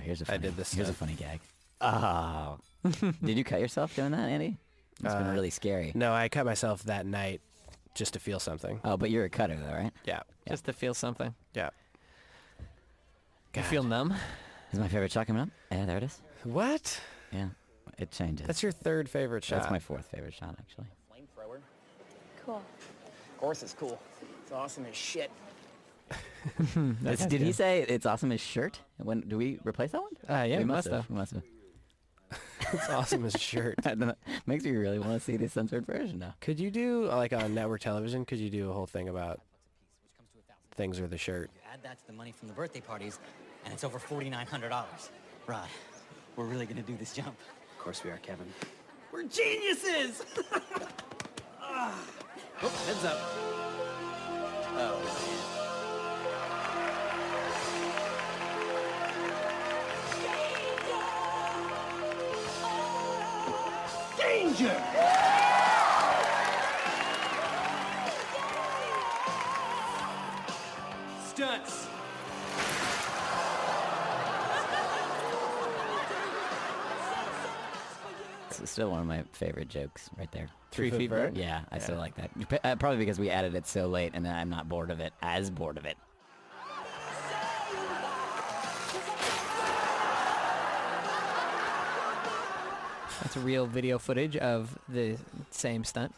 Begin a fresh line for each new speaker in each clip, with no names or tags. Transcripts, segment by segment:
here's a
I did this
Here's a
stuff.
funny gag. Oh. Did you cut yourself doing that, Andy? It's been really scary.
No, I cut myself that night just to feel something.
Oh, but you're a cutter, though, right?
Yeah.
Just to feel something.
Yeah.
You feel numb?
Is my favorite shot coming up? Yeah, there it is.
What?
Yeah, it changes.
That's your third favorite shot.
That's my fourth favorite shot, actually.
Flamethrower.
Cool.
Of course it's cool. It's awesome as shit.
Did he say it's awesome as shirt? When do we replace that one?
Yeah,
we
must have.
We must have.
It's awesome as a shirt.
Makes me really want to see the censored version now.
Could you do, like on network television, could you do a whole thing about things or the shirt?
You add that to the money from the birthday parties, and it's over $4,900. Rod, we're really gonna do this jump. Of course we are, Kevin. We're geniuses!
Oh, heads up.
Danger!
Stunts.
It's still one of my favorite jokes right there.
3 feet vert?
Yeah, I still like that. Probably because we added it so late and I'm not bored of it.
That's real video footage of the same stunt.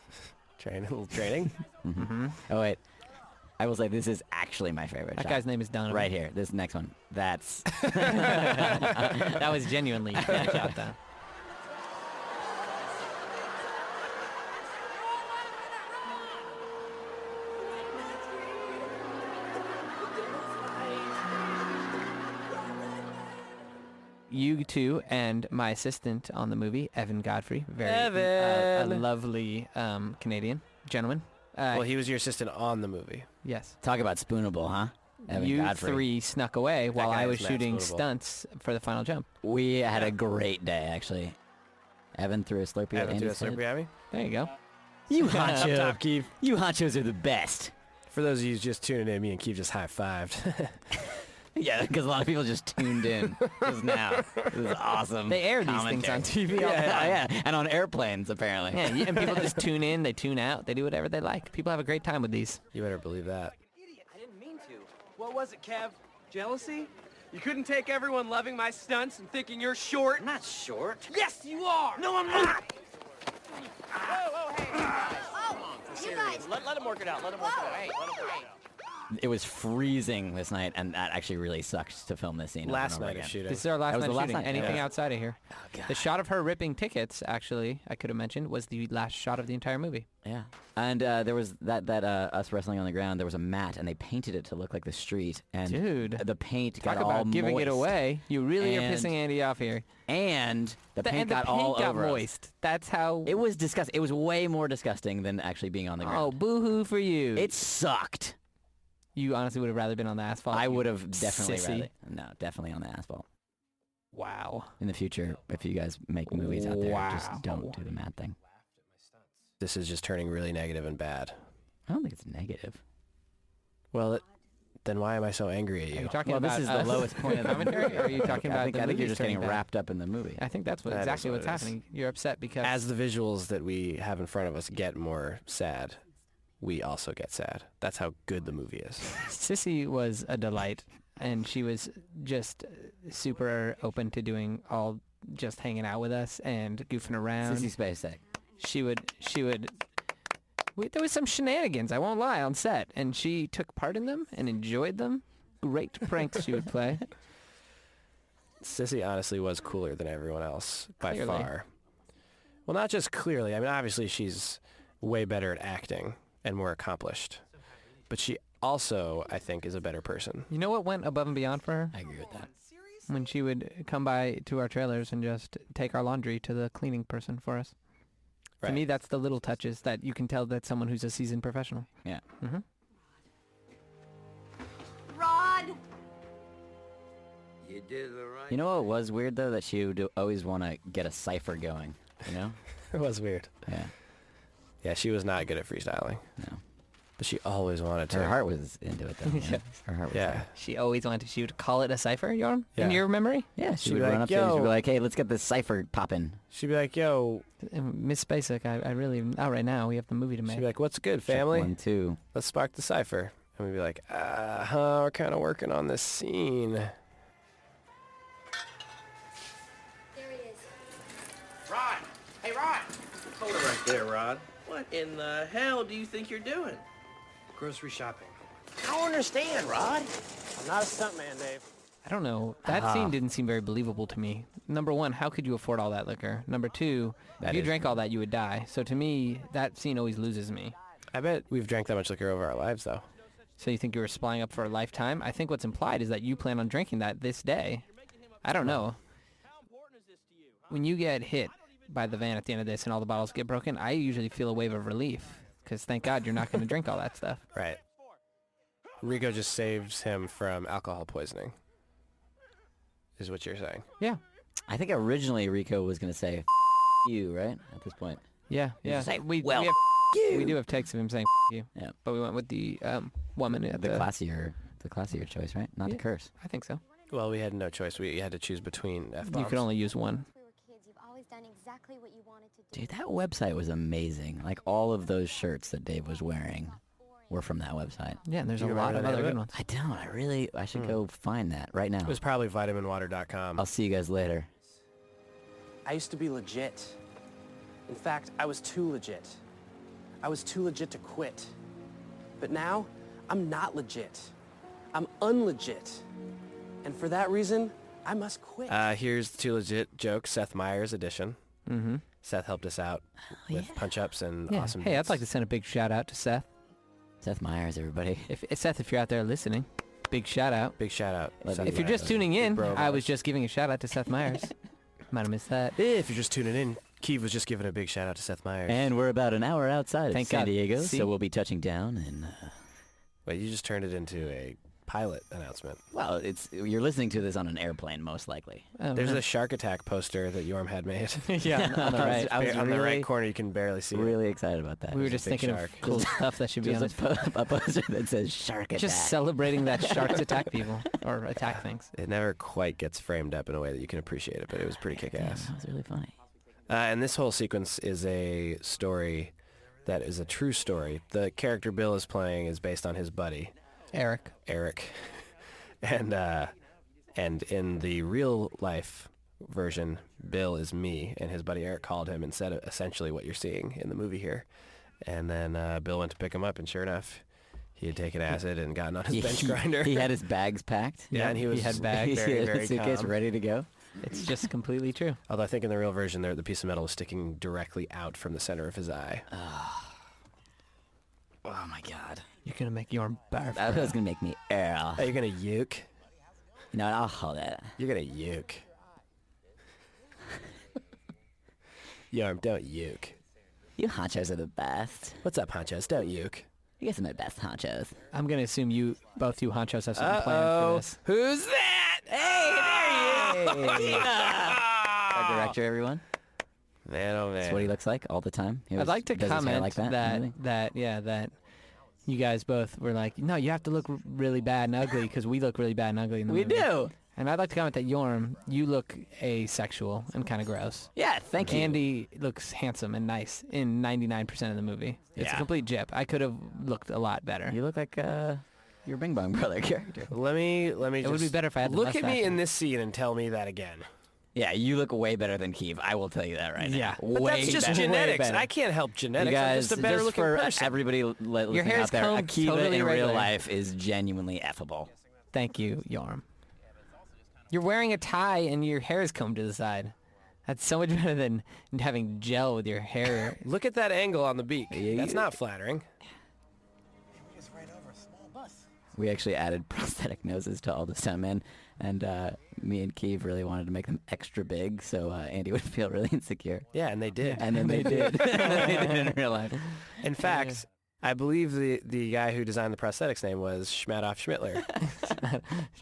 A little training.
Oh, wait. I will say this is actually my favorite
That
shot.
guy's name is Donovan.
Right here. This next one. That's...
That was genuinely that shot down. You two and my assistant on the movie, Evan Godfrey, a lovely Canadian gentleman.
Well, he was your assistant on the movie.
Yes.
Talk about spoonable, huh? Evan
You
Godfrey.
three snuck away while
guy
I was
is Matt
shooting
Spoonable.
stunts for the final jump.
We had a great day, actually. Evan threw a Slurpee at
Evan threw a
Andy's head.
Slurpee at me.
There you go.
You
Up
honcho.
top, Keith.
You honchos are the best.
For those of you just tuning in, me and Keith just high-fived.
Yeah, because a lot of people just tuned in just now. This is awesome.
They air these things on TV all the
Yeah,
time.
yeah, and on airplanes, apparently.
Yeah, and people just tune in, they tune out, they do whatever they like. People have a great time with these.
You better believe that.
Idiot, I didn't mean to.
What was it, Kev? Jealousy? You couldn't take everyone loving my stunts and thinking you're short?
I'm not short.
Yes, you are!
No, I'm not!
Whoa, hey, guys.
You guys.
Let him work it out. Let him work it out. Hey, let him work it out.
It was freezing this night, and that actually really sucked to film this scene.
Last
over and
night
over
of
again.
shooting.
This is our last
That was
night
the
of
last
shooting.
night,
Anything
yeah.
outside of here. The shot of her ripping tickets, actually, I could have mentioned, was the last shot of the entire movie.
Yeah, and there was that us wrestling on the ground. There was a mat, and they painted it to look like the street. And
Dude.
the paint
Talk
got all
about giving it
moist.
away. You really are
And-
pissing Andy off here.
And the paint
and the
got
paint
all
got
over us.
moist. That's how...
It was disgusting. It was way more disgusting than actually being on the ground.
Oh, boo-hoo for you.
It sucked.
You honestly would have rather been on the asphalt.
I
you
would have definitely
sissy.
rather. No, definitely on the asphalt.
Wow.
In the future, if you guys make movies out there,
Wow.
just don't do the mad thing.
This is just turning really negative and bad.
I don't think it's negative.
Well, then why am I so angry at
Are you
you?
talking
Well,
about
this is the
us?
lowest point of the
commentary, or are you talking about
I think
the
you're
movies
just getting
turning bad?
wrapped up in the movie.
I think that's
That is
exactly
what
what's
it is.
happening. You're upset because...
As the visuals that we have in front of us get more sad, we also get sad. That's how good the movie is.
Sissy was a delight, and she was just super open to doing all, just hanging out with us and goofing around.
Sissy Spacek.
She would, there was some shenanigans, I won't lie, on set, and she took part in them and enjoyed them. Great pranks she would play.
Sissy honestly was cooler than everyone else by
Clearly.
far. Well, not just clearly. I mean, obviously she's way better at acting and more accomplished. But she also, I think, is a better person.
You know what went above and beyond for her?
I agree with that.
When she would come by to our trailers and just take our laundry to the cleaning person for us.
Right.
To me, that's the little touches that you can tell that's someone who's a seasoned professional.
Yeah.
Mm-hmm.
Rod.
You know what was weird, though? That she would always want to get a cipher going, you know?
It was weird.
Yeah.
Yeah, she was not good at freestyling.
No.
But she always wanted to.
Her heart was into it, though.
Yeah.
Her heart was
Yeah.
there.
She always wanted to. She would call it a cipher, Jorm?
Yeah.
In your memory?
Yeah, she
She'd
would
be
run
like,
up there and she'd
"Yo."
be like, hey, let's get this cipher popping.
She'd be like, yo.
Miss Basic, I really... Not right now. We have the movie to
She'd
make.
be like, what's good,
Check
family?
1, 2.
Let's spark the cipher. And we'd be like, we're kind of working on this scene.
There he is.
Rod! Hey, Rod! Hold it right there, Rod. What in the hell do you think you're doing?
Grocery shopping.
I don't understand, Rod. I'm not a stuntman, Dave.
I don't know. That scene didn't seem very believable to me. Number one, how could you afford all that liquor? Number two,
That
if you
is
drank all that, you would die. So to me, that scene always loses me.
I bet we've drank that much liquor over our lives, though.
So you think you were supplying up for a lifetime? I think what's implied is that you plan on drinking that this day. I don't know. When you get hit by the van at the end of this and all the bottles get broken, I usually feel a wave of relief. Because thank God you're not going to drink all that stuff.
Right. Rico just saves him from alcohol poisoning, is what you're saying.
Yeah.
I think originally Rico was going to say, you, right? At this point.
Yeah. Yeah.
say,
We do have takes of him saying you.
Yeah.
But we went with the woman at
The classier choice, right? Not the
Yeah.
curse.
I think so.
Well, we had no choice. We had to choose between F-bombs.
You could only use one.
We were kids. You've always done exactly what you wanted to do.
Dude, that website was amazing. Like, all of those shirts that Dave was wearing were from that website.
Yeah, and there's
Do
a
you
lot
remember
of
the name
other
of
good
it?
ones.
I don't. I should go find that right now.
It was probably vitaminwater.com.
I'll see you guys later.
I used to be legit. In fact, I was too legit. I was too legit to quit. But now, I'm not legit. I'm unlegit. And for that reason, I must quit.
Here's the Too Legit joke, Seth Meyers edition.
Mm-hmm.
Seth helped us out with punch-ups and
Yeah.
awesome
Hey,
beats.
I'd like to send a big shout out to Seth.
Seth Meyers, everybody.
If Seth, if you're out there listening, big shout out.
Big shout-out.
Love
Seth
you.
If you're
Meyers.
just tuning in,
Bro
I
vibes.
was just giving a shout out to Seth Meyers. Might have missed that.
If you're just tuning in, Keeve was just giving a big shout-out to Seth Meyers.
And we're about an hour outside
Thank
of San
God.
Diego,
See?
so we'll be touching down. And
Wait, you just turned it into a pilot announcement.
well, you're listening to this on an airplane, most likely.
Oh,
There's
no.
a shark attack poster that Yorm had made.
yeah, on the right.
I was
on the
really,
right corner, you can barely see it.
really excited about that.
We were
There's a
just
big
thinking
shark.
of cool stuff that should be on
Just
this.
a poster that says shark attack.
Just celebrating that sharks attack people or attack things.
It never quite gets framed up in a way that you can appreciate it, but it was pretty
Damn,
kick-ass.
that was really funny.
And this whole sequence is a story that is a true story. The character Bill is playing is based on his buddy,
Eric.
Eric. And in the real life version, Bill is me, and his buddy Eric called him and said essentially what you're seeing in the movie here. And then Bill went to pick him up, and sure enough, he had taken acid and gotten on his bench grinder.
He had his bags packed.
Yeah, and he
had bags.
very,
he had
very
a suitcase
calm.
ready to go.
It's just completely true.
Although I think in the real version, the piece of metal was sticking directly out from the center of his eye.
Oh my god.
You're gonna make your barf.
That was gonna make me Earl.
Oh, you're gonna uke?
You know what? I'll hold it.
You're gonna uke. Yarm, don't uke.
You honchos are the best.
What's up, honchos? Don't uke.
You guys are my best honchos.
I'm gonna assume both you honchos have something planned for this.
Who's that? Hey, there he is.
Our director, everyone.
Man, oh man.
That's what he looks like all the time. He
I'd
always
like to
does his hair
comment
like that. and everything.
that you guys both were like, no, you have to look really bad and ugly because we look really bad and ugly in the
We
movie.
do.
And I'd like to comment that Yorm, you look asexual and kind of gross.
Yeah, thank you.
Andy looks handsome and nice in 99% of the movie. It's a
Yeah.
complete jip. I could have looked a lot better.
You look like your Bing Bong Brother character.
Let me
It would be
just
better if I had the
look at me
mustache.
in this scene and tell me that again.
Yeah, you look way better than Keeve. I will tell you that right now.
Yeah.
But
way
that's just
better.
genetics.
better.
I can't help
You
genetics. I'm
guys,
just a better looking
for
person.
everybody listening
hair
out
is
there,
combed
Akiva
totally
in real
regular.
life is genuinely effable.
Thank you, Yorm. You're wearing a tie and your hair is combed to the side. That's so much better than having gel with your hair.
Look at that angle on the beak.
Yeah,
That's
you-
not flattering.
We actually added prosthetic noses to all the stuntmen, and me and Keeve really wanted to make them extra big, so Andy would feel really insecure.
Yeah, and they did.
And then they did. They did in real life.
In fact, I believe the guy who designed the prosthetics name was Schmadoff Schmittler.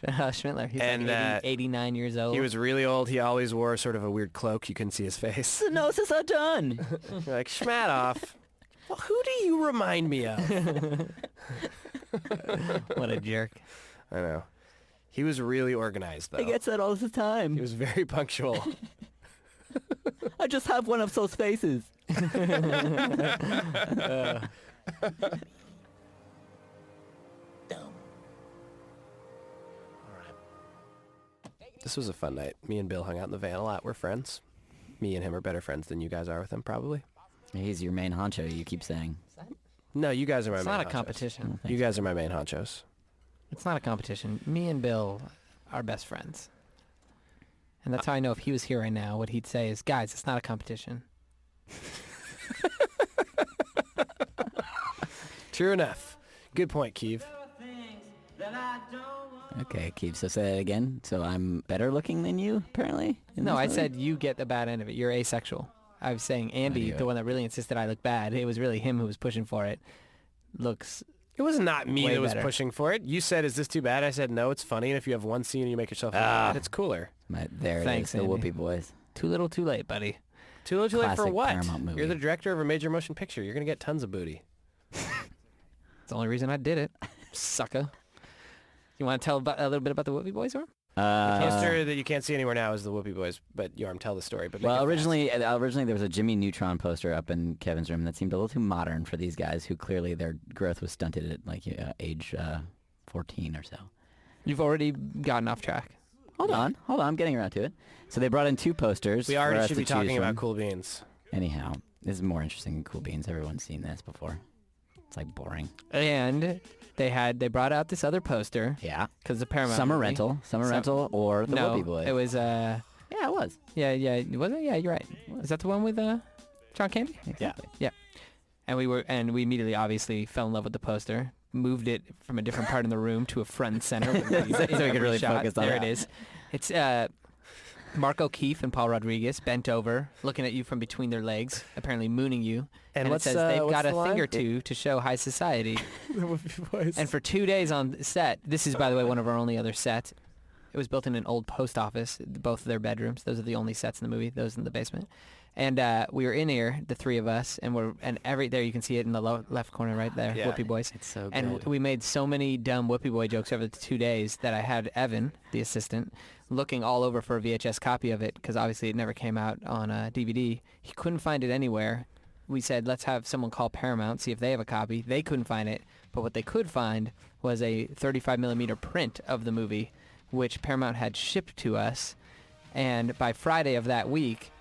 Schmittler, he's
And,
like 89 years old.
He was really old. He always wore sort of a weird cloak. You couldn't see his face.
The noses are done.
You're like, Schmadoff. Well, who do you remind me of?
What a jerk.
I know. He was really organized, though.
He gets that all the time.
He was very punctual.
I just have one of those faces.
This was a fun night. Me and Bill hung out in the van a lot. We're friends. Me and him are better friends than you guys are with him, probably.
He's your main honcho, you keep saying.
No, you guys are my
It's
main
not a
honchos.
competition.
You guys are my main honchos.
It's not a competition. Me and Bill are best friends. And that's how I know if he was here right now, what he'd say is, guys, it's not a competition.
True enough. Good point, Keeve.
Okay, Keith, so say that again. So I'm better looking than you, apparently? in
No,
this
I
movie?
said you get the bad end of it. You're asexual. I was saying Andy,
you?
the one that really insisted I look bad, it was really him who was pushing for it. Looks...
It was not me
Way
that was
better.
pushing for it. You said, is this too bad? I said, no, it's funny. And if you have one scene and you make yourself look bad, it's cooler.
There
Thanks,
it is, the
Andy.
Whoopi Boys.
Too little, too late, buddy.
Too little, too late for
Classic
what?
Paramount movie.
You're the director of a major motion picture. You're going to get tons of booty.
It's the only reason I did it. Sucker. You want to tell a little bit about the Whoopi Boys, or?
The poster that you can't see anywhere now is the Whoopi Boys, but Jorm, tell the story. But make
Well,
it
originally there was a Jimmy Neutron poster up in Kevin's room that seemed a little too modern for these guys, who clearly their growth was stunted at like age 14 or so.
You've already gotten off track.
Hold on, I'm getting around to it. So they brought in two posters.
We
for
already
us
should
to
be
choose
talking about
from.
Cool Beans.
Anyhow, this is more interesting than Cool Beans. Everyone's seen this before. It's like boring.
And they brought out this other poster.
Yeah.
Because the Paramount
Summer
movie.
Rental, or the
no,
Whoopi Boys.
it was
Yeah, it was.
yeah, was it? Yeah, you're right. Is that the one with John Candy?
Exactly.
Yeah. And we immediately obviously fell in love with the poster. Moved it from a different part in the room to a front and center.
So we could really focus on
there
it.
it is. It's Mark O'Keefe and Paul Rodriguez bent over, looking at you from between their legs, apparently mooning you.
And
it
what's,
says they've
what's
got
the
a
line?
thing or two to show high society.
The Whoopi Boys.
And for 2 days on set, this is, by the way, one of our only other sets. It was built in an old post office, both of their bedrooms. Those are the only sets in the movie, those in the basement. And we were in here, the three of us, and there you can see it in the left corner right there,
Yeah.
Whoopi Boys.
It's so
And
good.
we made so many dumb Whoopi Boy jokes over the 2 days that I had Evan, the assistant, looking all over for a VHS copy of it, because obviously it never came out on DVD. He couldn't find it anywhere. We said, let's have someone call Paramount, see if they have a copy. They couldn't find it, but what they could find was a 35mm print of the movie, which Paramount had shipped to us. And by Friday of that week,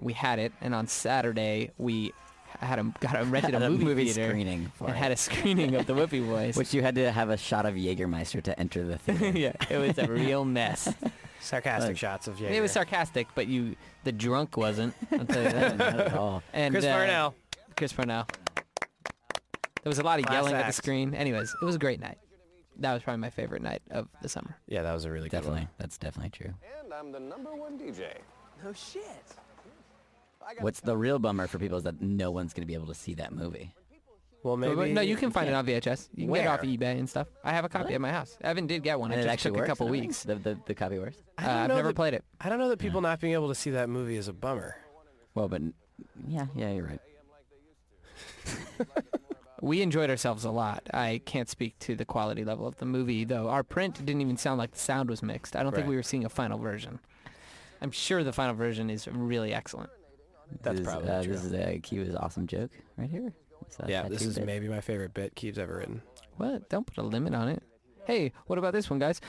we had it, and on Saturday we rented
Had
a movie theater
screening for
and
it.
had a screening of the Whoopi Boys.
Which you had to have a shot of Jägermeister to enter the theater.
Yeah, it was a real mess.
Sarcastic shots of Jaeger.
It was sarcastic, but the drunk wasn't. I'll tell you that.
Not at all.
And
Chris Parnell.
Chris Parnell. There was a lot of
Class
yelling at the
act.
screen. Anyways, it was a great night. That was probably my favorite night of the summer.
Yeah, that was a really good
Definitely.
one.
That's definitely true.
And I'm the #1 DJ.
No shit.
What's the real bummer for people is that no one's going to be able to see that movie.
Well, maybe...
No, you can find it on VHS. You can get it off
Where?
eBay and stuff. I have a copy at my house. Evan did get one.
And
It
it
just
actually
took
works?
a couple
Nice.
weeks.
The copy works?
I don't
I've
know
never
that-
played it.
I don't know that people not being able to see that movie is a bummer.
Well, but yeah, you're right.
We enjoyed ourselves a lot. I can't speak to the quality level of the movie, though. Our print didn't even sound like the sound was mixed. I don't think
Right.
we were seeing a final version. I'm sure the final version is really excellent.
That's
This is,
probably true.
This is Akiva's awesome joke right here. It's a
Yeah, this
tattoo
is
bit.
maybe my favorite bit Keeve's ever written.
What? Don't put a limit on it. Hey, what about this one, guys?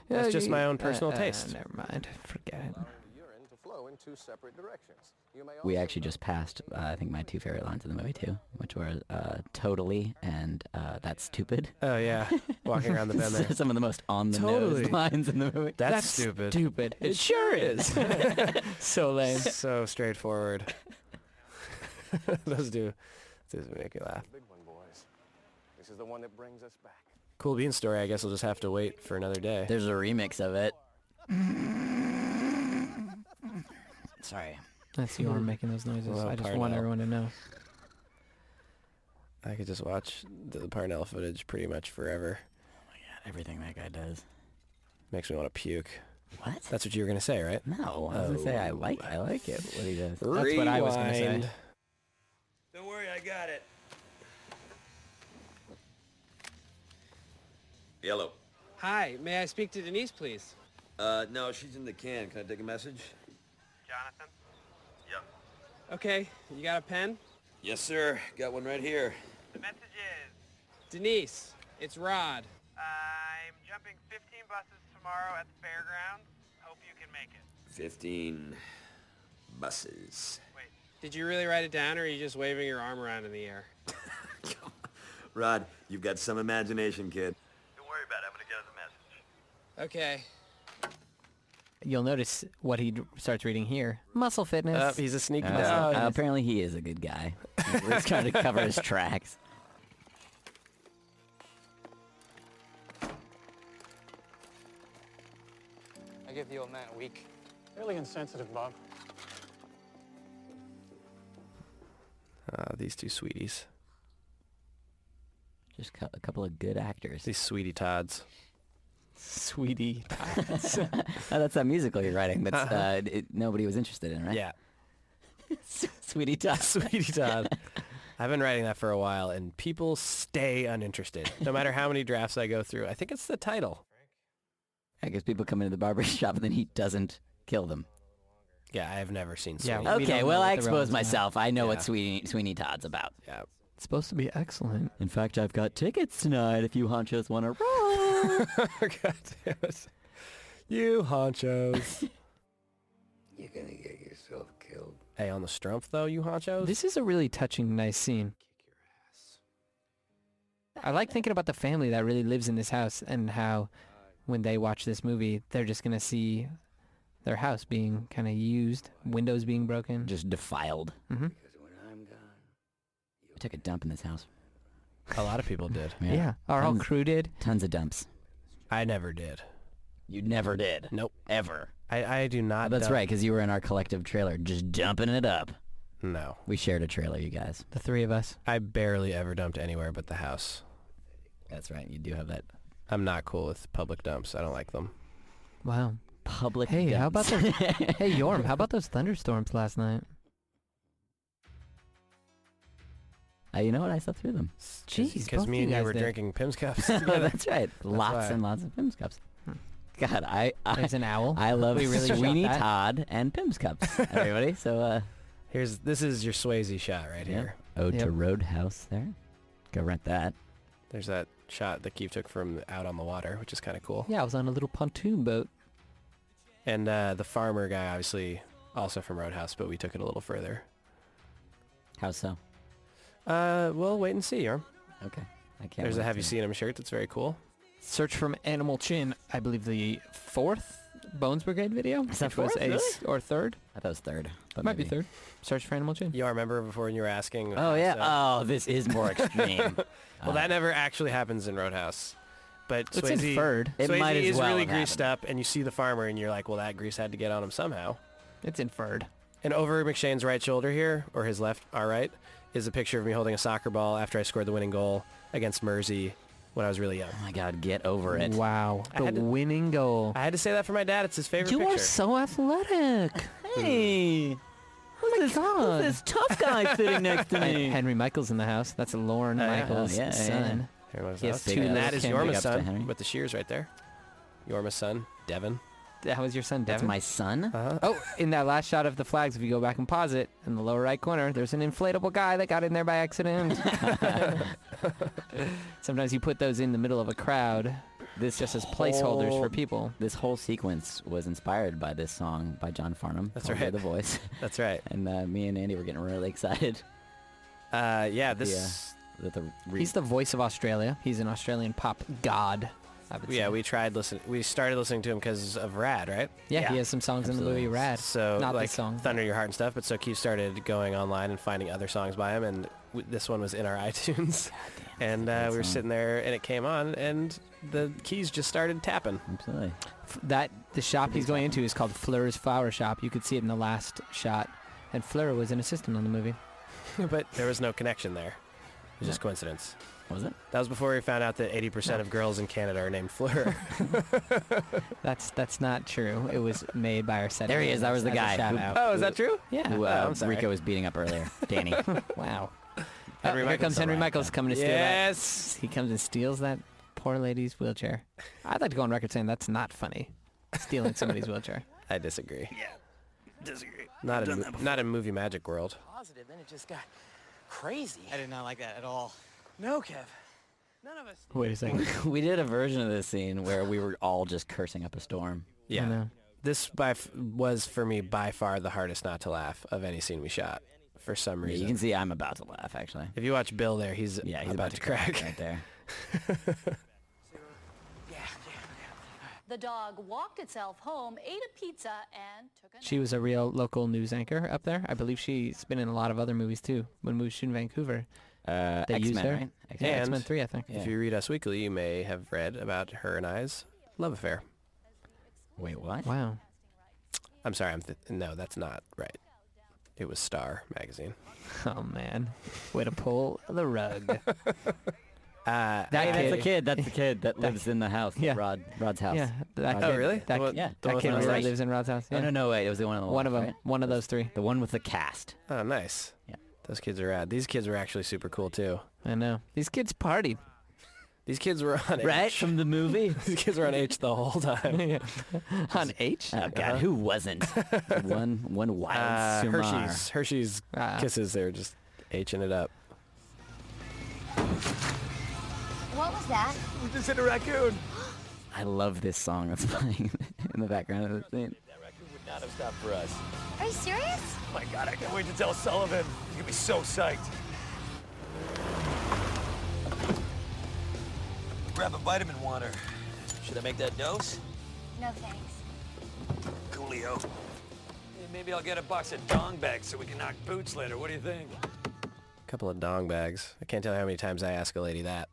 That's just my own personal taste.
Never mind. Forget it.
Urine to flow in 2 separate directions. You may
We actually just passed, I think, my two favorite lines in the movie, too, which were totally and that's stupid.
Oh, yeah. Walking around the bend there.
Some of the most on-the-nose
Totally.
lines in the movie.
That's stupid.
Stupid. It sure is. So lame.
So straightforward. Those do make me laugh.
big one, boys. This is the one that brings us back.
Cool Beans story, I guess we'll just have to wait for another day.
There's a remix of it. Sorry.
That's Jorma making those noises.
Well,
I just
Parnell.
want everyone to know.
I could just watch the Parnell footage pretty much forever.
Everything that guy does.
Makes me want to puke.
What?
That's what you were going to say, right?
No, I was gonna say I like it what he does.
That's what I was gonna say.
Rewind.
Don't worry, I got it.
Yellow.
Hi, may I speak to Denise, please?
No, she's in the can. Can I take a message?
Jonathan?
Yep.
Okay, you got a pen?
Yes, sir. Got one right here.
The message is,
Denise, it's Rod.
I'm jumping 15 buses tomorrow at the fairgrounds. Hope you can make it.
15 buses.
Wait,
Did you really write it down, or are you just waving your arm around in the air?
Rod, you've got some imagination, kid.
don't worry about it. I'm going to get her the message.
Okay.
You'll notice what he starts reading here. Muscle fitness.
He's a sneaky muscle.
Apparently he is a good guy. He's trying to cover his tracks.
I give the old man a week.
Really insensitive, Bob.
These two sweeties.
Just a couple of good actors.
These sweetie Todds.
Sweetie.
Oh, that's that musical you're writing. That's nobody was interested in, right?
Yeah.
Sweetie Todd.
Sweetie Todd. I've been writing that for a while, and people stay uninterested, no matter how many drafts I go through. I think it's the title.
I guess people come into the barber shop and then he doesn't kill them.
Yeah, I have never seen
Yeah,
Sweetie.
we
Okay,
don't
well,
know
I
what the
exposed
relevance of
myself. I know
Yeah.
what Sweeney Todd's about.
Yeah.
It's supposed to be excellent.
In fact, I've got tickets tonight if you honchos want to roll.
God damn it. You honchos.
You're gonna get yourself killed.
Hey, on the strumpf, though, you honchos?
This is a really touching, nice scene. I like thinking about the family that really lives in this house and how when they watch this movie, they're just going to see their house being kind of used, windows being broken.
Just defiled.
Mm-hmm.
Because when I'm gone,
I took a dump in this house.
A lot of people did.
Yeah. Our whole crew did.
Tons of dumps.
I never did.
You never did.
Nope.
Ever.
I do not.
That's
dump.
right, because you were in our collective trailer, just dumping it up.
No.
We shared a trailer, you guys.
The three of us.
I barely ever dumped anywhere but the house.
That's right. You do have that
I'm not cool with public dumps. I don't like them.
Wow.
public.
Hey, how about
dumps.
those? Hey, Jorm, how about those thunderstorms last night?
You know what? I slept through them.
Jeez,
Because
both
me
you
and you
guys
were
did.
drinking Pim's cups.
That's right. Lots
why.
and lots of Pim's cups. God, I
There's an owl.
I love
We really shot
Sweeney
that.
Todd and Pim's cups. Everybody, so
This is your Swayze shot right here.
Ode
Yep.
to Roadhouse there. Go rent that.
There's that shot that Keith took from out on the water, which is kind of cool.
Yeah, I was on a little pontoon boat.
And the farmer guy, obviously, also from Roadhouse, but we took it a little further.
How so?
We'll wait and see, Jorm.
Okay. I can't.
There's a
wait
Have You
to-
Seen Him shirt that's very cool.
Search from Animal Chin, I believe the 4th Bones Brigade video.
Is that
which was
fourth,
a
really?
or 3rd.
I thought it was third. But
Might be
maybe.
3rd. Search for Animal Chin.
You remember before when you were asking?
Oh yeah.
so-
Oh, this is more extreme.
well, that never actually happens in Roadhouse. But
It's
Swayze,
inferred.
It
Swayze
might as
is
well
really
have
greased
happened.
up, and you see the farmer, and you're like, well, that grease had to get on him somehow.
It's inferred.
And over McShane's right shoulder here, or his left, our right, is a picture of me holding a soccer ball after I scored the winning goal against Mersey when I was really young.
Oh my God, get over it.
Wow.
I
The
had to-
winning goal.
I had to say that for my dad. It's his favorite
You
picture.
are so athletic.
Hey, who's
God.
this tough guy sitting next to me?
Henry Michael's in the house. That's Lauren
yeah.
Michael's
Oh, yeah,
son.
Here was
He has
us.
two
And that
little
is
Big
Jorma's
ups to
son
Henry.
with the shears right there. Jorma's son, Devin.
That was your son,
That's
Devin?
my son.
Uh-huh.
Oh, in that last shot of the flags, if you go back and pause it, in the lower right corner, there's an inflatable guy that got in there by accident. Sometimes you put those in the middle of a crowd,
This
just as placeholders for people.
This whole sequence was inspired by this song by John Farnham.
That's
called
right.
Hear the Voice.
That's right.
And me and Andy were getting really excited.
Yeah, this...
That the
He's the voice of Australia. He's an Australian pop god, I would
Yeah,
say.
we started listening to him because of Rad, right?
Yeah, he has some songs in the
Absolutely.
movie Rad.
So
Not
like
this song.
Thunder in Your Heart and stuff. But so Keith started going online and finding other songs by him, and this one was in our iTunes. And we were
song.
sitting there, and it came on, and the keys just started tapping.
Absolutely.
The shop he's going into is called Fleur's Flower Shop. You could see it in the last shot. And Fleur was an assistant on the movie.
But there was no connection there. It was just coincidence.
Was it?
That was before we found out that 80% of girls in Canada are named Fleur.
That's not true. It was made by our set.
There he is. That was the
as a
guy
shout
who-
out.
Oh, is that true?
Yeah.
Who
I'm sorry.
Rico was beating up earlier. Danny.
Wow.
Henry
Here
Michaels.
comes Henry Michaels coming to steal that.
Yes.
He comes and steals that Poor lady's wheelchair. I'd like to go on record saying that's not funny. Stealing somebody's wheelchair.
I disagree.
Yeah, disagree.
Not in movie magic world.
Positive, then it just got crazy.
I did not like that at all.
No, Kev. None of us.
Wait a second.
We did a version of this scene where we were all just cursing up a storm.
Yeah.
I know.
This was for me by far the hardest not to laugh of any scene we shot. For some
Yeah,
reason.
you can see I'm about to laugh, actually.
If you watch Bill there, he's about to crack.
right there.
The dog walked itself home, ate a pizza, and took a
She was a real local news anchor up there. I believe she's been in a lot of other movies too. When we shot in Vancouver, they used
X-Men,
her.
right?
Yeah,
And
X-Men 3, I think.
If you read Us Weekly, you may have read about her and I's love affair.
Wait, what?
Wow.
I'm sorry. No, that's not right. It was Star magazine.
Oh man, way to pull the rug.
Hey, that's the kid. That's the kid that lives in the house.
Yeah.
Rod's house.
Yeah. That
Rod-
kid,
Oh, really?
That,
What-
yeah.
the
that
one
kid
with the
really
right?
lives in Rod's house. Yeah.
Oh, no, wait. It was the one on the
One of
left,
them.
right?
One of those three.
The one with the cast.
Oh, nice.
Yeah.
Those kids are rad. These kids were actually super cool, too.
I know. These kids partied.
These kids were on
Right?
H.
From the movie?
These kids were on H the whole time.
On H?
Oh, God. Who wasn't? one wild Sumar.
Hershey's Kisses, they were just H'ing it up.
What was that?
We just hit a raccoon.
I love this song that's playing in the background of the scene.
That raccoon would not have stopped for us.
Are you serious?
Oh my God, I can't wait to tell Sullivan. He's gonna be so psyched. Grab a vitamin water. Should I make that dose?
No thanks.
Coolio. Hey, maybe I'll get a box of dong bags so we can knock boots later. What do you think?
Couple of dong bags. I can't tell you how many times I ask a lady that.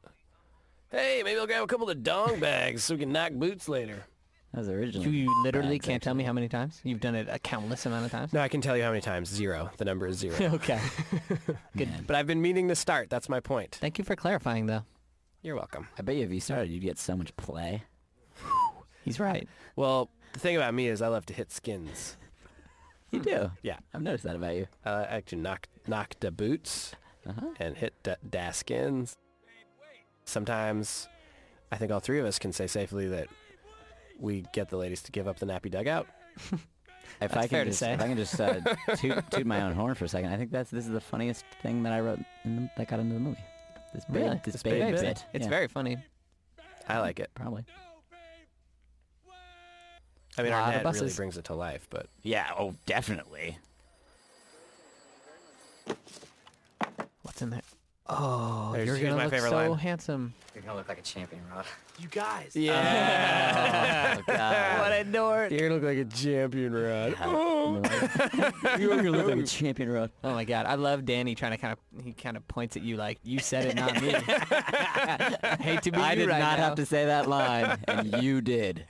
Hey, maybe I'll grab a couple of dong bags so we can knock boots later.
That was originally.
You literally
bags,
can't tell me
actually.
how many times? You've done it a countless amount of times?
No, I can tell you how many times. 0. The number is 0.
Okay.
Good.
But I've been meaning to start. That's my point.
Thank you for clarifying, though.
You're welcome.
I bet you if you started, you'd get so much play.
He's right.
Well, the thing about me is I love to hit skins.
You do.
Yeah.
I've noticed that about you.
I actually knock the boots and hit da skins. Sometimes I think all three of us can say safely that we get the ladies to give up the nappy dugout.
If
That's
I
fair
can
to
just,
say.
if I can just toot my own horn for a second, I think this is the funniest thing that I wrote that got into the movie. This babe,
Really?
this
This
babe
babe
bit.
bit.
It's
Yeah,
very funny.
I like it.
probably.
I mean,
Lot of
Arnett really
buses.
brings it to life, but
Yeah. Oh, definitely.
What's in there? Oh,
Here's
you're going to
my
look
favorite
so
line.
handsome.
You're gonna look like a champion, Rod.
You guys.
yeah.
Oh God.
What a dork.
You look like a champion, Rod.
You're gonna look like a champion, Rod.
Oh my God, I love Danny trying to he kind of points at you like you said it, not me. Hate to be
I
you
did
right
not
now.
have to say that line, and you did.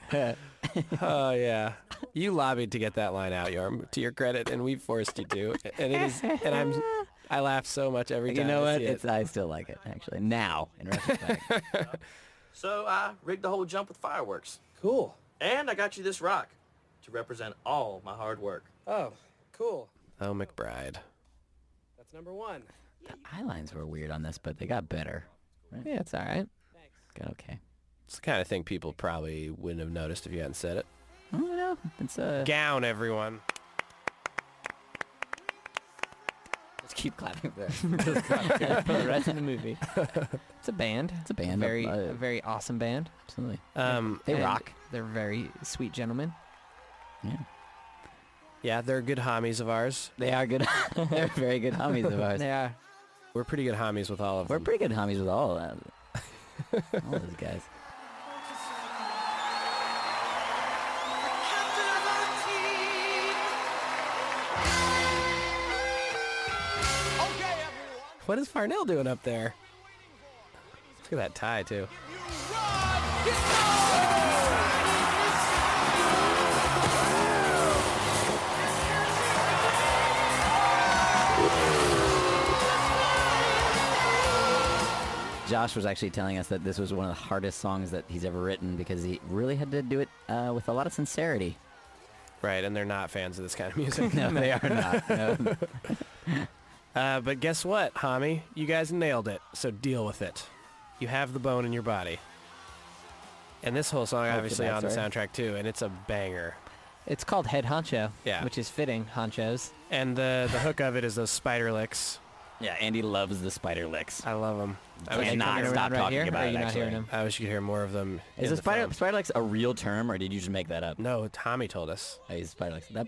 Oh yeah, you lobbied to get that line out, Jorm. To your credit, and we forced you to. And it is, and I laugh so much every
You
time.
know
I
what?
see it.
I still like it actually. Now, in retrospect.
So I rigged the whole jump with fireworks.
Cool.
And I got you this rock to represent all my hard work.
Oh, cool.
Oh, McBride.
That's number 1.
The eye lines were weird on this, but they got better.
Yeah, it's all right.
Got okay.
It's the kind of thing people probably wouldn't have noticed if you hadn't said it.
Oh no, it's
Gown, everyone.
Just keep clapping there.
For the rest of the movie. It's a band.
It's a band.
A very awesome band.
Absolutely.
They
And
rock.
They're very sweet gentlemen.
Yeah.
Yeah, they're good homies of ours.
They are good. They're very good homies of ours.
They are.
We're pretty good homies with all of
We're
them.
pretty good homies with all of that. All those guys.
What is Farnell doing up there? Look at that tie, too.
Josh was actually telling us that this was one of the hardest songs that he's ever written because he really had to do it with a lot of sincerity.
Right, and they're not fans of this kind of music.
No, they are not. No.
But guess what, homie? You guys nailed it, so deal with it. You have the bone in your body. And this whole song obviously on the
backstory.
soundtrack too, and it's a banger.
It's called Head Honcho,
Yeah.
which is fitting, honchos.
And the hook of it is those spider licks.
Yeah, Andy loves the spider licks.
I love them. I
I
wish,
cannot
coming
stop
around right
talking
here, or
about
are
it,
you not
actually.
hearing him?
I wish you could hear more of them.
Is
in
the
the
spider
film.
licks a real term, or did you just make that up?
No, Tommy told us.
I use spider licks. That.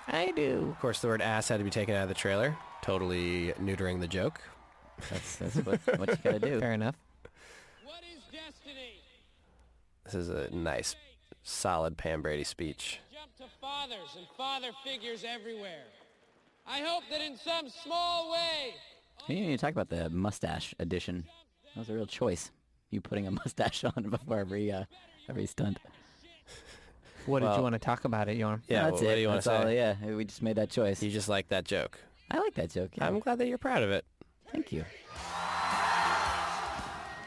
I do.
Of course, the word ass had to be taken out of the trailer, totally neutering the joke.
That's what you gotta do.
Fair enough.
What is destiny?
This is a nice, solid Pam Brady speech.
Jump to fathers and father figures everywhere. I hope that in some small way...
We didn't even talk about the mustache edition. That was a real choice. You putting a mustache on before every stunt.
What did
Well,
you want to talk about it, Jorm?
Yeah,
that's
what
it.
do you want to
That's all,
say?
yeah, we just made that choice.
You just like that joke.
I like that joke. Yeah.
I'm glad that you're proud of it.
Thank you.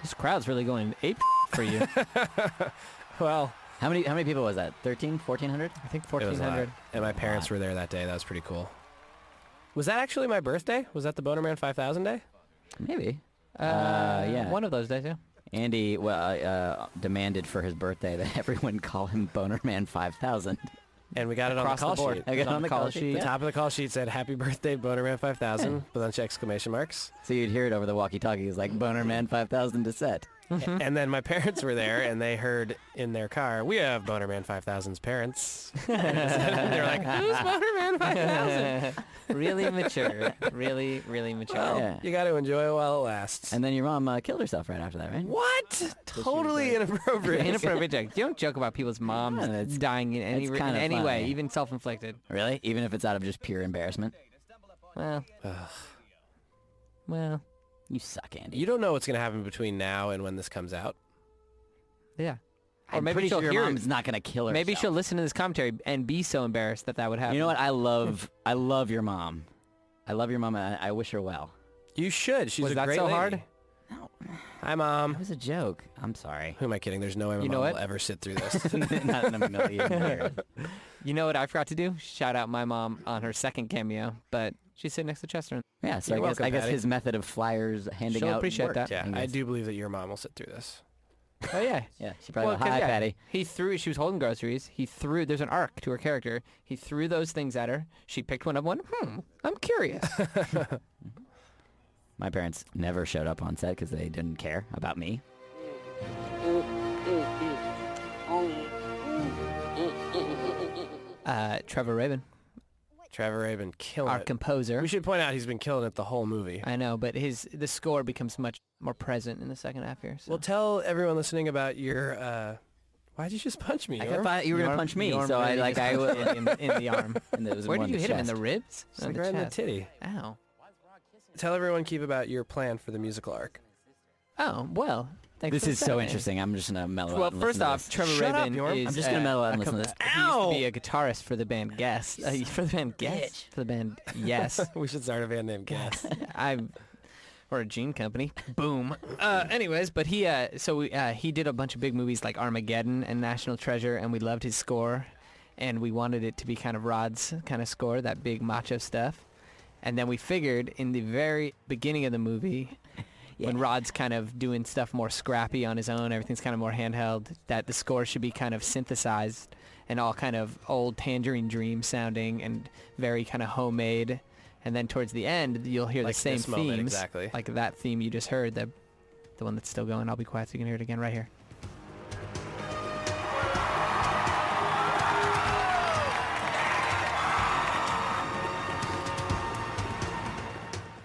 This crowd's really going ape for you.
Well,
How many people was that? 13, 1,400?
I think
it was a lot.
1,400.
And my parents were there that day. That was pretty cool. Was that actually my birthday? Was that the Bonerman 5000 day?
Maybe.
Yeah. One of those days, yeah.
Andy demanded for his birthday that everyone call him Bonerman 5000.
And we got it on the
Across the
call
board.
sheet.
I got it on the call sheet.
The
Yeah.
top of the call sheet said, "Happy birthday, Bonerman 5000," with a bunch of exclamation marks.
So you'd hear it over the walkie-talkies like Bonerman 5000 to set.
And then my parents were there, and they heard in their car, "We have Bonerman 5000's parents." And they were like, "Who's Bonerman 5000?"
Really mature. Really, really mature.
Well, yeah.
You got to enjoy it while it lasts.
And then your mom killed herself right after that, right?
What? Totally inappropriate.
Inappropriate joke. You don't joke about people's moms
Yeah, that's-
dying in any,
that's
in
kinda
any way,
funny.
even self-inflicted.
Really? Even if it's out of just pure embarrassment?
Well,
Ugh.
well,
You suck, Andy.
You don't know what's going to happen between now and when this comes out.
yeah. Or
I'm
maybe
pretty
she'll
sure your
hear
mom's not going to kill herself.
Maybe she'll listen to this commentary and be so embarrassed that would happen.
You know what? I love your mom. I love your mom, and I wish her well.
You should. She's
Was
a
that
great
so
lady.
hard?
No,
Hi, Mom.
it was a joke. I'm sorry.
Who am I kidding? There's no way my
You know
mom
what?
will ever sit through this.
Not in a million years.
You know what I forgot to do? Shout out my mom on her second cameo, but she's sitting next to Chester.
Yeah, so
You're
I guess
welcome, Patty.
his method of flyers handing
She'll
out
appreciate
worked.
that.
Yeah, I
guess.
do believe that your mom will sit through this.
Oh yeah.
Yeah, she probably
Well,
went,
'cause,
hi,
yeah,
Patty.
He threw. She was holding groceries. He threw. There's an arc to her character. He threw those things at her. She picked one up. Went, I'm curious.
My parents never showed up on set because they didn't care about me.
Trevor Rabin,
Trevor Rabin killing
our
it.
composer.
We should point out he's been killing it the whole movie.
I know, but the score becomes much more present in the second half here. So.
Well, tell everyone listening about your. Why'd you just punch me?
I
Yorm?
thought you were gonna punch me,
Yorm
so I
really
like
just
I
punched
w-
him in the arm.
and it was
Where
more
did you
in
hit him? In the
chest.
ribs?
It's
Or
like
the
right in the
chest?
titty.
Ow.
Tell everyone, Keith, about your plan for the musical arc.
Oh well. Thanks
This
for
is so
saying.
interesting. I'm just gonna mellow
Well,
out and
first
listen to
off,
this.
Trevor
Shut up,
Rabin
Yorm.
is
I'm just gonna mellow out and
a
listen to this.
He used to be a guitarist for the band Guess. For the band Guess. For the band Yes.
We should start a band named Guess.
Or a gene company. Boom. Anyways, but he did a bunch of big movies like Armageddon and National Treasure, and we loved his score, and we wanted it to be kind of Rod's kind of score, that big macho stuff. And then we figured in the very beginning of the movie, when Rod's kind of doing stuff more scrappy on his own, everything's kind of more handheld, that the score should be kind of synthesized and all kind of old Tangerine Dream sounding and very kind of homemade. And then towards the end, you'll hear
Like
the same
this moment,
themes,
exactly.
like that theme you just heard, the one that's still going. I'll be quiet so you can hear it again right here.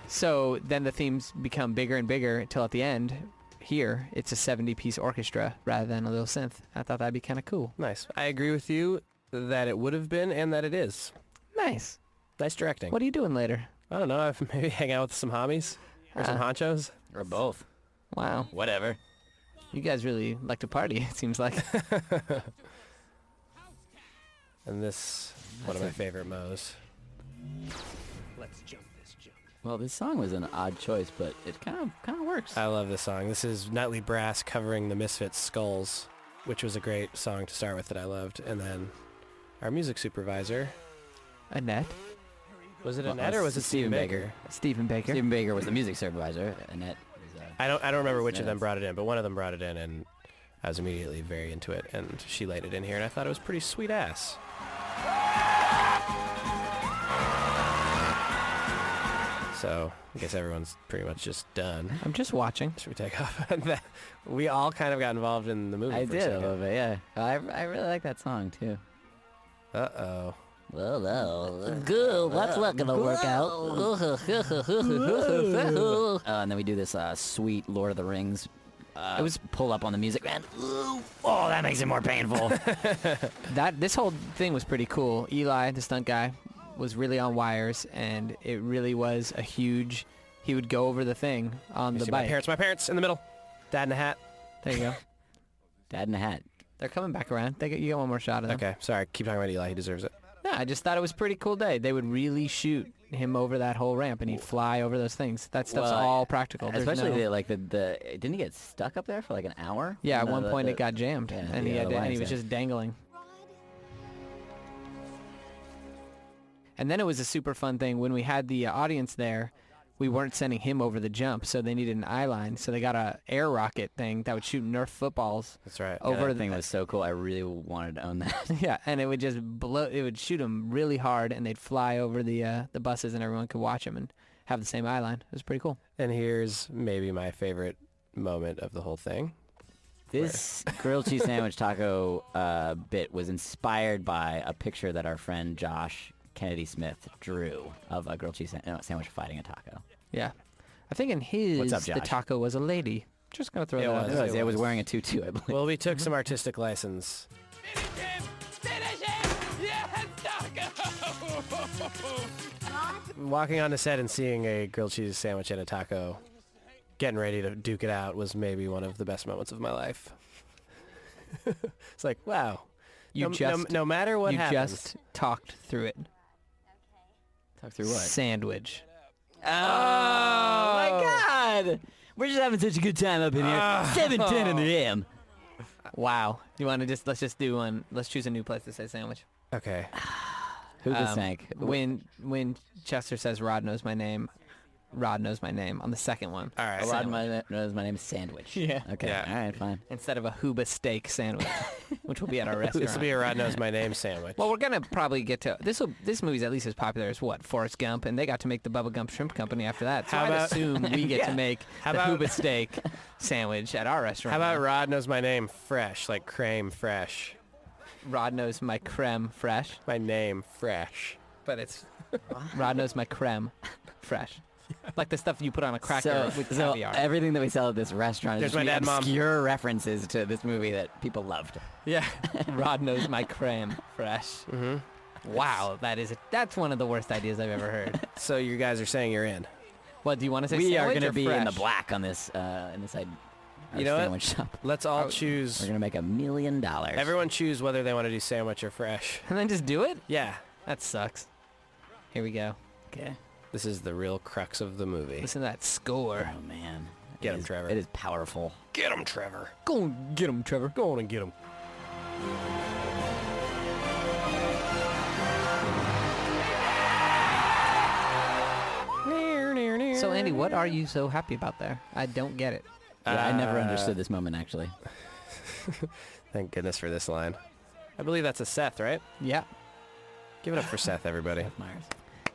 So then the themes become bigger and bigger until at the end, here, it's a 70-piece orchestra rather than a little synth. I thought that'd be kind of cool.
Nice. I agree with you that it would have been and that it is.
Nice.
Nice directing.
What are you doing later?
I don't know. I've maybe hang out with some homies or some honchos.
Or both.
Wow.
Whatever.
You guys really like to party, it seems like.
And this, one of my favorite mows.
Let's jump this jump.
Well, this song was an odd choice, but it kind of works.
I love this song. This is Nutley Brass covering the Misfits' Skulls, which was a great song to start with that I loved. And then our music supervisor.
Annette.
Was it Annette or was it Stephen Baker?
Stephen Baker.
Stephen Baker was the music supervisor. Annette was
I don't remember which of them brought it in, but one of them brought it in, and I was immediately very into it, and she laid it in here, and I thought it was pretty sweet ass. So I guess everyone's pretty much just done.
I'm just watching.
Should we take off? We all kind of got involved in the movie.
I
for
did
a
a
second.
little bit, yeah. I really like that song too.
Uh-oh.
Well, good. That's not gonna work out. And then we do this sweet Lord of the Rings. It was pull up on the music, man. Oh, that makes it more painful.
This whole thing was pretty cool. Eli, the stunt guy, was really on wires, and it really was a huge. He would go over the thing on the bike.
My parents in the middle. Dad in a hat.
There you go.
Dad in a hat.
They're coming back around. You get one more shot of them.
Okay, sorry. Keep talking about Eli. He deserves it.
No, I just thought it was a pretty cool day. They would really shoot him over that whole ramp, and he'd fly over those things. That stuff's all practical. There's
Especially the didn't he get stuck up there for like an hour?
Yeah, at one point it got jammed,
yeah,
and he was just dangling. And then it was a super fun thing when we had the audience there. We weren't sending him over the jump, so they needed an eye line. So they got a air rocket thing that would shoot Nerf footballs.
That's right.
Over
the thing was so cool. I really wanted to own that.
Yeah, and it would just blow. It would shoot them really hard, and they'd fly over the buses, and everyone could watch them and have the same eye line. It was pretty cool.
And here's maybe my favorite moment of the whole thing.
This grilled cheese sandwich taco bit was inspired by a picture that our friend Josh Kennedy Smith drew of a grilled cheese sandwich fighting a taco.
Yeah. I think in his,
What's up,
the
Josh?
taco was a lady. Just going to throw that out there.
It was wearing a tutu, I believe.
Well, we took some artistic license. Walking on the set and seeing a grilled cheese sandwich and a taco, getting ready to duke it out, was maybe one of the best moments of my life. It's like, wow. No matter what happens.
You just talked through it.
Talk through what?
Sandwich.
Oh, my God! We're just having such a good time up in here. 7:10 in the AM.
Wow. You want to let's just do one. Let's choose a new place to say sandwich.
Okay.
Who the sank?
When Chester says Rod knows my name, Rod knows my name on the second one.
All right.
Rod knows my name is Sandwich.
Yeah.
Okay.
Yeah.
All right, fine.
Instead of a Huba steak sandwich, which will be at our restaurant.
This will be a Rod knows my name sandwich.
Well, we're gonna probably get to this movie's at least as popular as what Forrest Gump, and they got to make the Bubba Gump Shrimp Company after that. So I'd assume we get to make the Huba steak sandwich at our restaurant.
How about Rod knows my name fresh, like creme fresh?
Rod knows my creme fresh,
My name fresh.
but it's Rod knows my creme fresh, like the stuff you put on a cracker with caviar.
Everything that we sell at this restaurant is
There's my
just
dad, Mom.
obscure references to this movie that people loved.
Yeah, Rod knows my creme fresh.
Mm-hmm.
Wow, that's one of the worst ideas I've ever heard.
So you guys are saying you're in?
What do you want to say?
We are
going to
be in the black on this side.
You know
sandwich
what?
shop.
Let's all choose.
We're gonna make $1 million.
Everyone choose whether they want to do sandwich or fresh.
and then just do it.
Yeah.
That sucks. Here we go.
Okay.
This is the real crux of the movie.
Listen to that score.
Oh man.
Get him, Trevor.
It is powerful.
Get him, Trevor.
Go and get him, Trevor.
Go on and get him.
So Andy, what are you so happy about there? I don't get it.
Yeah, I never understood this moment actually.
Thank goodness for this line. I believe that's a Seth, right?
Yeah.
Give it up for Seth, everybody.
Myers.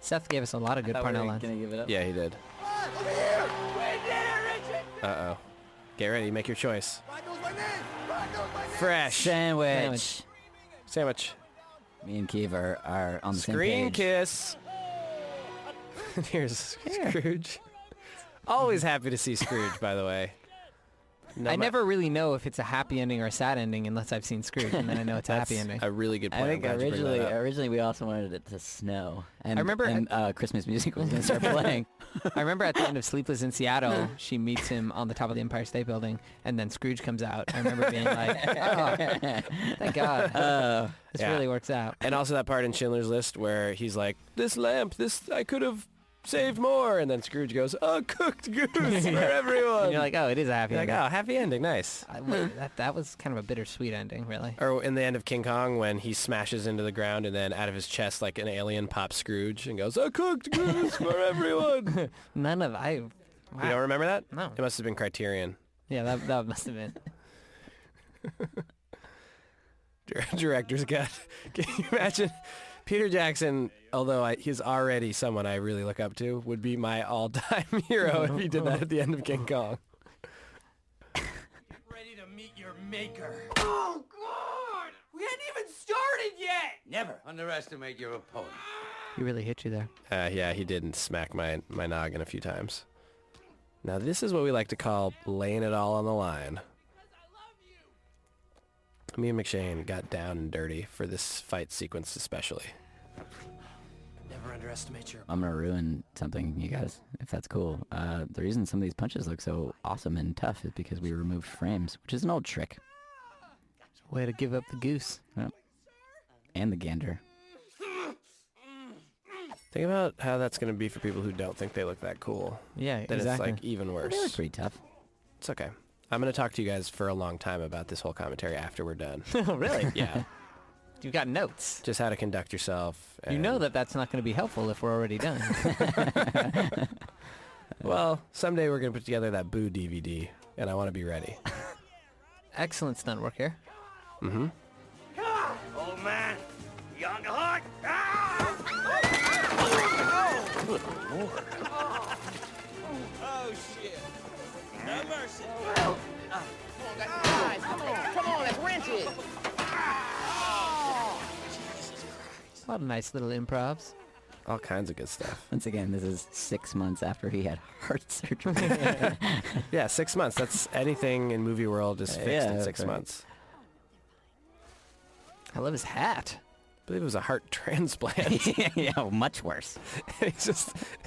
Seth gave us a lot of good Parnell lines.
Gonna give it up.
Yeah, he did. Uh-oh. Get ready. Make your choice. Fresh.
Sandwich.
Sandwich.
Me and Keeve are on the same
Screen
page.
kiss. Here's Scrooge. Always happy to see Scrooge, by the way.
I never really know if it's a happy ending or a sad ending unless I've seen Scrooge, and then I know it's a happy ending.
A really good point.
I think
I'm glad you bring that up.
originally we also wanted it to snow. And,
I remember-
and, Christmas music was going to start playing.
I remember at the end of Sleepless in Seattle, she meets him on the top of the Empire State Building, and then Scrooge comes out. I remember being like, oh, thank God. This really works out.
And also that part in Schindler's List where he's like, this lamp, I could have saved more. And then Scrooge goes, a cooked goose for everyone.
And you're like, oh, it is a happy
You're like,
ending.
oh, happy ending, nice.
That was kind of a bittersweet ending, really.
Or in the end of King Kong when he smashes into the ground and then out of his chest like an alien pops Scrooge and goes, a cooked goose for everyone. You don't remember that?
No.
It must have been Criterion.
Yeah, that must have been.
Director's cut. Can you imagine? Peter Jackson, although he's already someone I really look up to, would be my all-time hero if he did that at the end of King Kong.
Ready to meet your maker. Oh, God! We hadn't even started yet!
Never underestimate your opponent.
He really hit you there.
Yeah, he did smack my noggin a few times. Now this is what we like to call laying it all on the line. Me and McShane got down and dirty for this fight sequence especially.
Never underestimate your...
I'm going to ruin something, you guys, if that's cool. The reason some of these punches look so awesome and tough is because we removed frames, which is an old trick.
Way to give up the goose.
Yep. And the gander.
Think about how that's going to be for people who don't think they look that cool.
Yeah,
Then
exactly.
it's like even worse.
They look pretty tough.
It's okay. I'm going to talk to you guys for a long time about this whole commentary after we're done.
Oh, really?
Yeah.
You've got notes.
Just how to conduct yourself.
You know that that's not going to be helpful if we're already done.
Well, someday we're going to put together that Boo DVD, and I want to be ready.
Excellent stunt work here.
Mm-hmm.
Old man, young heart. Oh, shit. No mercy.
Come on, let's wrench it.
A lot of nice little improvs.
All kinds of good stuff.
Once again, this is 6 months after he had heart surgery.
Yeah, 6 months. That's anything in movie world is fixed in 6
right.
months.
I love his hat.
I believe it was a heart transplant.
Yeah, much worse.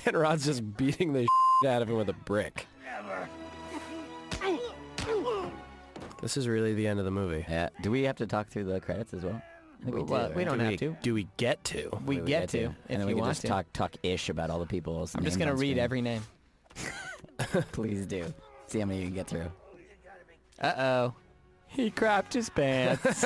And Rod's just beating the out of him with a brick. This is really the end of the movie.
Yeah. Do we have to talk through the credits as well? I think
Well,
do,
we
right?
don't have to.
Do we get to?
We get to,
and
if
then we
you
can
want
just
to.
talk ish about all the people.
I'm just going to read every name.
Please do. See how many you can get through.
Uh-oh. He crapped his pants.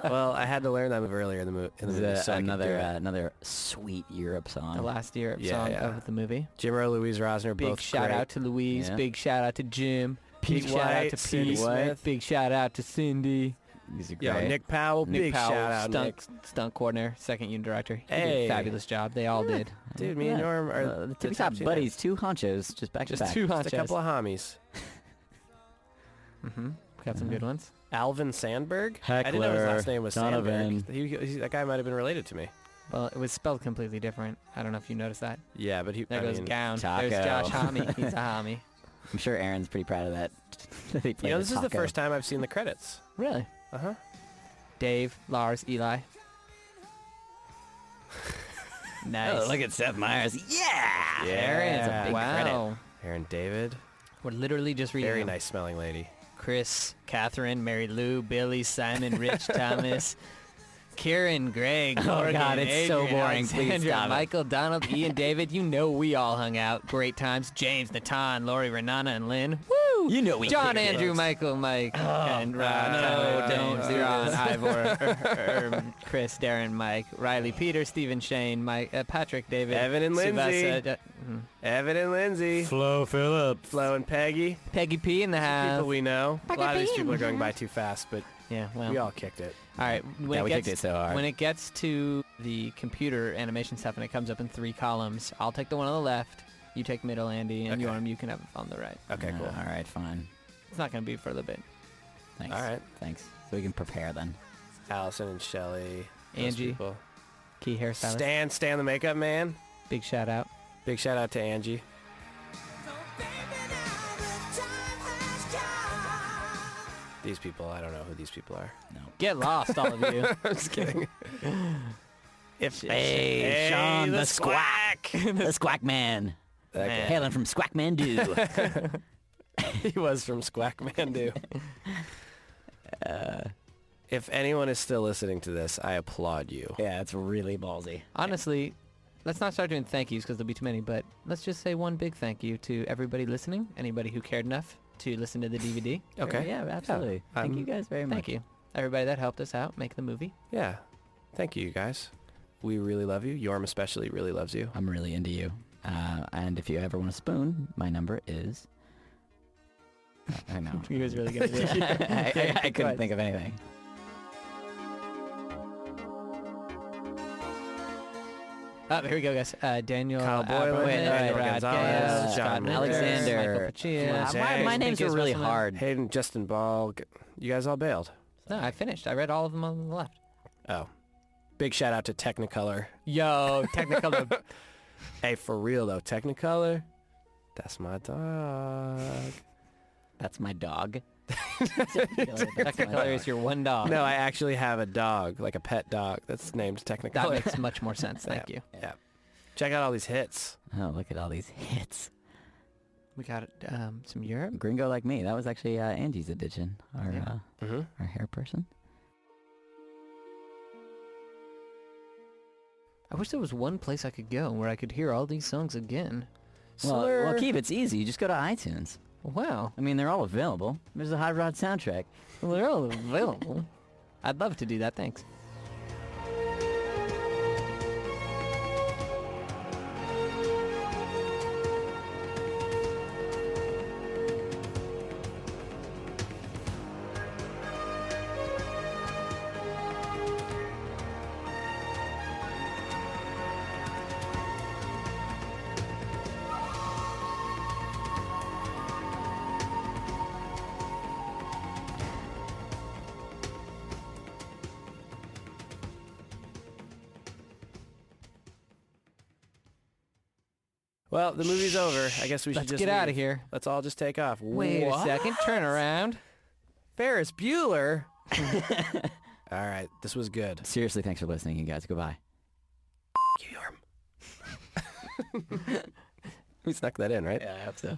Well, I had to learn that move earlier in the movie.
This is another sweet Europe song.
The last Europe song of the movie.
Jim Rowe, Louise Rosner,
Big
both
shout
great.
out to Louise.
Yeah.
Big shout out to Jim. Big
Pete
shout out
White,
to
Cindy
Pete.
Smith.
Big shout out to Cindy.
These are
Yo,
great.
Nick Powell, big
Powell,
shout out, Nick.
stunt coordinator, second unit director. He did
Hey.
a fabulous job. They all did.
Dude, me and Norm are
the
the
tippy
top
top buddies, two honchos, just back to
Just
back.
two
Just a
honchos.
couple of homies.
Mm-hmm. Got some good ones.
Alvin Sandberg? I didn't know his last name was
Donovan.
Sandberg. That guy might have been related to me.
Well, it was spelled completely different. I don't know if you noticed that.
Yeah, but he.
There goes Gown.
Taco.
There's Josh Homme. He's a homie.
I'm sure Aaron's pretty proud of that. That he played
This is the
Taco.
first time I've seen the credits.
Really?
Uh-huh.
Dave, Lars, Eli. Nice.
Oh, look at Seth Meyers. Yeah!
Aaron's a big
Wow.
credit.
Aaron David.
We're literally just reading
Very
them.
nice smelling lady.
Chris, Catherine, Mary Lou, Billy, Simon, Rich, Thomas, Kieran, Greg,
Oh,
Morgan,
God, it's so
Adrian,
boring. Please
Alexandra,
stop it.
Michael, Donald, Ian, David. You know we all hung out. Great times. James, Natan, Lori, Renana, and Lynn. Woo!
You know we
John,
kicked it.
Andrew, Michael, Mike, and Ron, Tyler, James,
do
Ron,
this.
Ivor, Chris, Darren, Mike, Riley, Peter, Stephen, Shane, Mike, Patrick, David,
Evan and Lindsay.
Sylvester,
Evan and Lindsay.
Flo Phillips.
Flo and Peggy.
Peggy P in the house.
People we know. A lot of these people are going by too fast, but
Yeah, well.
we all kicked it.
All right. When
Yeah,
it
we
gets,
kicked it so hard.
When it gets to the computer animation stuff and it comes up in 3 columns, I'll take the one on the left, you take middle, Andy, and
Okay.
Yorm, you can have it on the right.
Okay, cool.
All right, fine.
It's not going to be for a little bit.
Thanks.
All right.
Thanks. So we can prepare then.
Allison and Shelly. those
Angie.
people.
Key hairstylist.
Stan the makeup man.
Big shout out.
Big shout out to Angie. These people, I don't know who these people are.
No.
Get lost, all of you.
I'm just kidding.
Hey, Sean, the Squack. The Squack Man.
Okay.
Hailing from Squack Mandu.
He was from Squack Mandu. If anyone is still listening to this, I applaud you.
Yeah, it's really ballsy.
Honestly, let's not start doing thank yous because there'll be too many, but let's just say one big thank you to everybody listening, anybody who cared enough to listen to the DVD.
Okay.
Yeah, absolutely. Thank you guys very much.
Thank you. Everybody that helped us out make the movie.
Yeah. Thank you, you guys. We really love you. Yorm especially really loves you.
I'm really into you. And if you ever want a spoon, my number is... I know.
He was really good at this.
I couldn't think of anything.
Oh, here we go, guys. Daniel
Kyle Boylan,
Brad
Gonzalez, John
Alexander. My names were really hard.
Hayden, Justin Ball. You guys all bailed.
No, I finished. I read all of them on the left.
Oh. Big shout out to Technicolor.
Yo, Technicolor.
Hey, for real though, Technicolor, that's my dog.
That's my dog.
Technicolor is your one dog.
No, I actually have a dog, like a pet dog, that's named Technicolor.
That makes much more sense. Thank you.
Yeah. Check out all these hits.
Oh, look at all these hits.
We got some Europe.
Gringo Like Me. That was actually Angie's edition, our our hair person.
I wish there was one place I could go where I could hear all these songs again.
Well, Keith, it's easy. You just go to iTunes.
Wow.
I mean, they're all available. There's a Hot Rod soundtrack.
Well, they're all available. I'd love to do that. Thanks.
Well, the movie's over. I guess we should
Let's
just
get out of
leave.
here.
Let's all just take off.
Wait a second. Turn around.
Ferris Bueller. All right, this was good.
Seriously, thanks for listening, you guys. Goodbye.
You, Jorm. We snuck that in, right?
Yeah, I hope so.